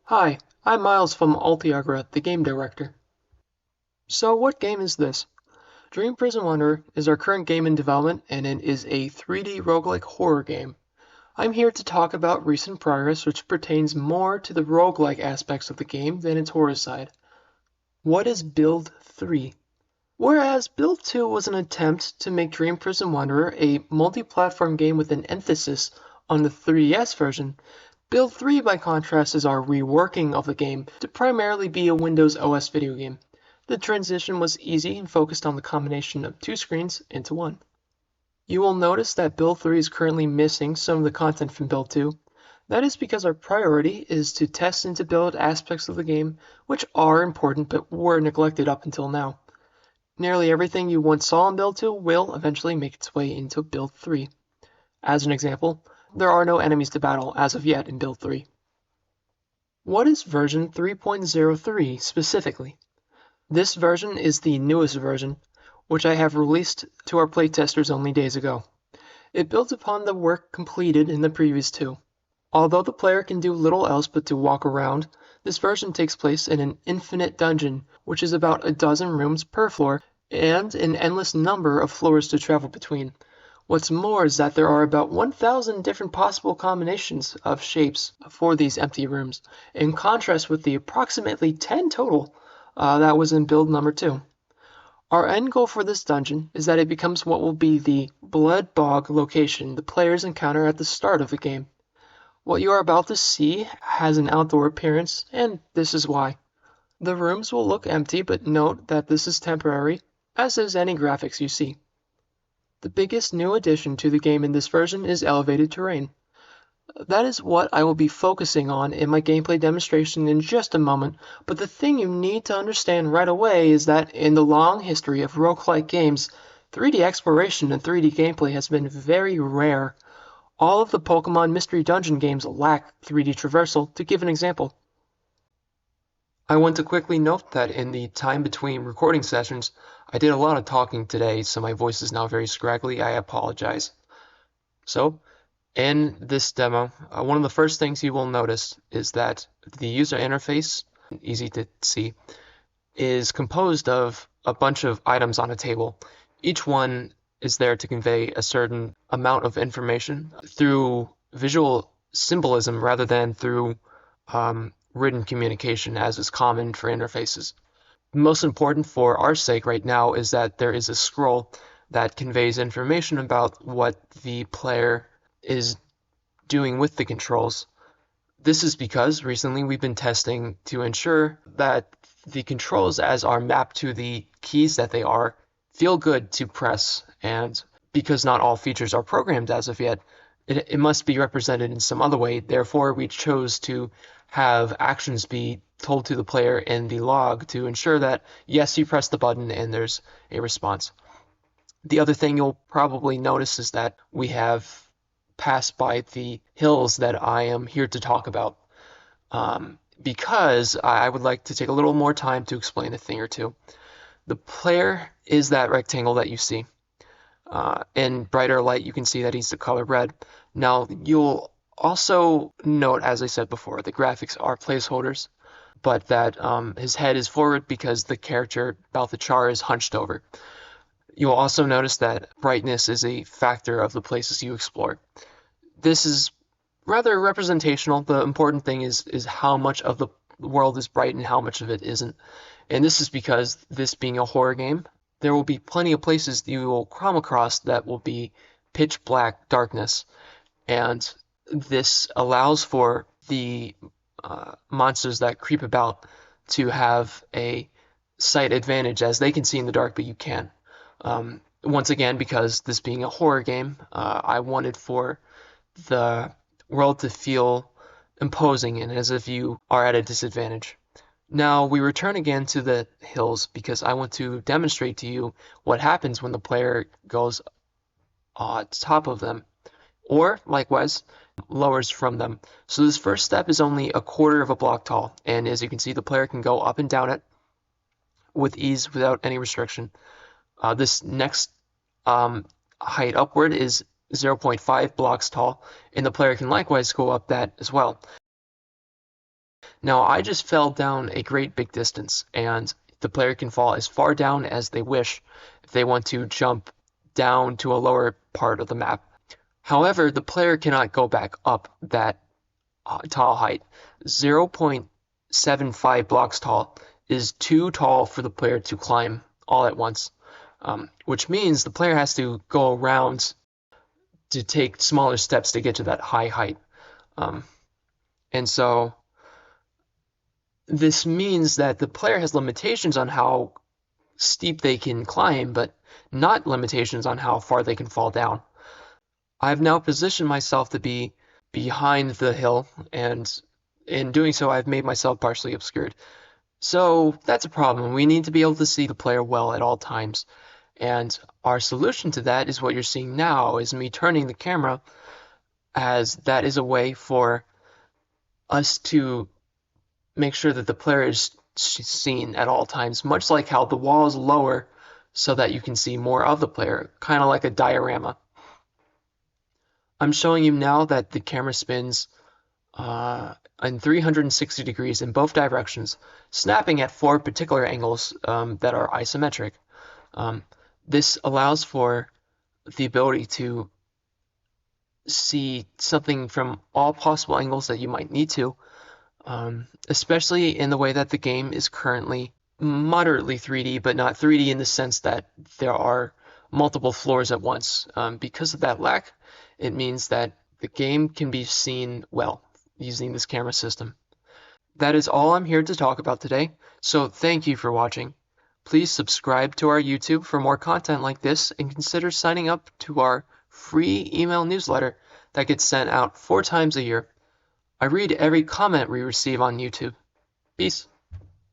Hi, I'm Miles from Altiagra, the game director. So what game is this? Dream Prison Wanderer is our current game in development and it is a 3D roguelike horror game. I'm here to talk about recent progress which pertains more to the roguelike aspects of the game than its horror side. What is Build 3? Whereas Build 2 was an attempt to make Dream Prison Wanderer a multi-platform game with an emphasis on the 3DS version, Build 3 by contrast is our reworking of the game to primarily be a Windows OS video game. The transition was easy and focused on the combination of two screens into one. You will notice that Build 3 is currently missing some of the content from Build 2. That is because our priority is to test and to build aspects of the game which are important but were neglected up until now. Nearly everything you once saw in Build 2 will eventually make its way into Build 3. As an example, there are no enemies to battle as of yet in Build 3. What is version 3.03 specifically? This version is the newest version, which I have released to our playtesters only days ago. It builds upon the work completed in the previous two. Although the player can do little else but to walk around, this version takes place in an infinite dungeon, which is about a dozen rooms per floor, and an endless number of floors to travel between. What's more is that there are about 1,000 different possible combinations of shapes for these empty rooms, in contrast with the approximately 10 total that was in build number 2. Our end goal for this dungeon is that it becomes what will be the Blood Bog location the players encounter at the start of the game. What you are about to see has an outdoor appearance, and this is why. The rooms will look empty, but note that this is temporary, as is any graphics you see. The biggest new addition to the game in this version is elevated terrain. That is what I will be focusing on in my gameplay demonstration in just a moment, but the thing you need to understand right away is that in the long history of roguelike games, 3D exploration and 3D gameplay has been very rare. All of the Pokemon Mystery Dungeon games lack 3D traversal, to give an example. I want to quickly note that in the time between recording sessions, I did a lot of talking today, so my voice is now very scraggly. I apologize. So, in this demo, one of the first things you will notice is that the user interface, easy to see, is composed of a bunch of items on a table. Each one is there to convey a certain amount of information through visual symbolism rather than through written communication, as is common for interfaces. Most important for our sake right now is that there is a scroll that conveys information about what the player is doing with the controls. This is because recently we've been testing to ensure that the controls, as are mapped to the keys that they are, feel good to press, and because not all features are programmed as of yet, it must be represented in some other way. Therefore, we chose to have actions be told to the player in the log to ensure that, yes, you press the button and there's a response. The other thing you'll probably notice is that we have passed by the hills that I am here to talk about, because I would like to take a little more time to explain a thing or two. The player is that rectangle that you see. In brighter light, you can see that he's the color red. Now, you'll also note, as I said before, the graphics are placeholders, but that his head is forward because the character Balthachar is hunched over. You'll also notice that brightness is a factor of the places you explore. This is rather representational. The important thing is how much of the world is bright and how much of it isn't. And this is because, this being a horror game, there will be plenty of places you will come across that will be pitch black darkness. And this allows for the monsters that creep about to have a sight advantage, as they can see in the dark, but you can't. Once again, because this being a horror game, I wanted for the world to feel imposing and as if you are at a disadvantage. Now we return again to the hills because I want to demonstrate to you what happens when the player goes on top of them, or likewise lowers from them. So this first step is only a quarter of a block tall, and as you can see, the player can go up and down it with ease without any restriction. This next height upward is 0.5 blocks tall, and the player can likewise go up that as well. Now, I just fell down a great big distance, and the player can fall as far down as they wish if they want to jump down to a lower part of the map. However, the player cannot go back up that tall height. 0.75 blocks tall is too tall for the player to climb all at once, which means the player has to go around to take smaller steps to get to that high height. And so this means that the player has limitations on how steep they can climb, but not limitations on how far they can fall down. I've now positioned myself to be behind the hill, and in doing so, I've made myself partially obscured. So that's a problem. We need to be able to see the player well at all times. And our solution to that is what you're seeing now, is me turning the camera, as that is a way for us to make sure that the player is seen at all times, much like how the wall is lower so that you can see more of the player, kind of like a diorama. I'm showing you now that the camera spins in 360 degrees in both directions, snapping at 4 particular angles that are isometric. This allows for the ability to see something from all possible angles that you might need to, especially in the way that the game is currently moderately 3D, but not 3D in the sense that there are multiple floors at once. Because of that lack, it means that the game can be seen well using this camera system. That is all I'm here to talk about today, so thank you for watching. Please subscribe to our YouTube for more content like this, and consider signing up to our free email newsletter that gets sent out 4 times a year. I read every comment we receive on YouTube. Peace.